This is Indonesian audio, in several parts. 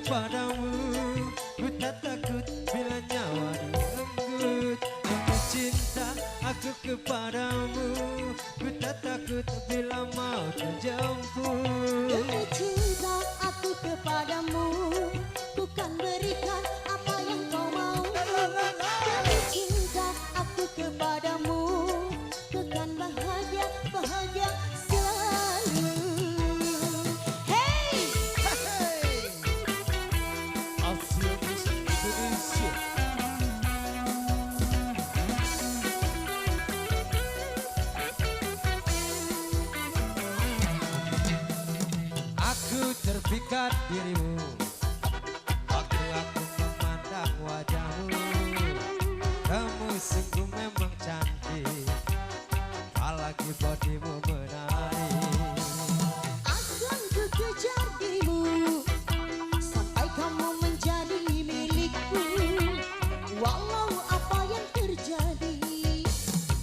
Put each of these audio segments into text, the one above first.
kepadamu, ku tak takut bila nyawa direnggut. Demi cinta aku kepadamu, ku tak takut bila mau dijemput. Demi cinta aku kepadamu, ku kan berikan apa yang kau mau. Demi cinta aku kepadamu, ku kan bahagia, bahagia selalu. Hey! Asia Musik Indonesia. Aku terpikat dirimu waktu aku memandang wajahmu. Kamu sungguh memang cantik, apalagi bodimu menarik. Akan ku kejar dirimu sampai kamu menjadi milikku. Walau apa yang terjadi,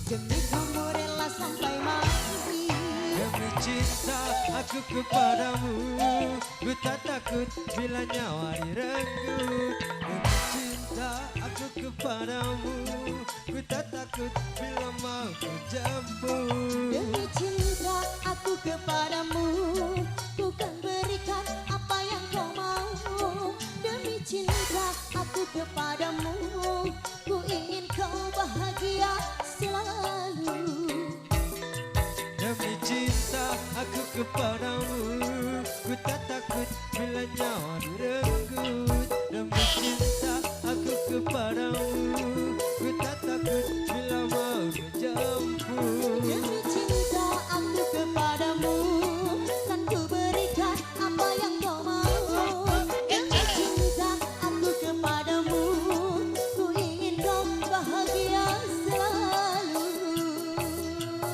demi kamu rela sampai mati. Demi cinta aku kepadamu, ku tak takut bila nyawa direnggut. Demi cinta aku kepadamu, ku tak takut bila mau ku jemput. Demi cinta aku kepadamu, ku kan berikan apa yang kau mau. Demi cinta aku kepadamu, ku ingin kau bahagia selalu. Demi cinta aku kepadamu, ku tak takut bila nyawa direnggut. Demi cinta aku kepadamu, ku tak takut bila mau ku jemput. Demi cinta aku kepadamu, kan ku berikan apa yang kau mau. Demi cinta aku kepadamu, ku ingin kau bahagia selalu. Terima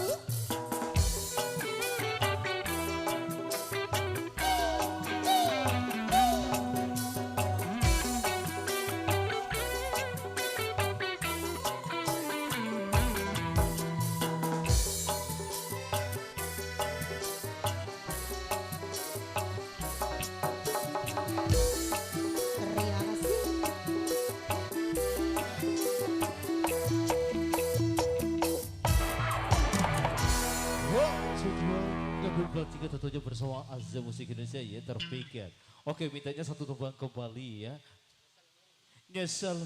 kasih. Tujuan ngambil plat 3 tentunya bersama Asia Musik Indonesia ya terpikir. Oke, mintanya satu tembang kembali ya. Nyesel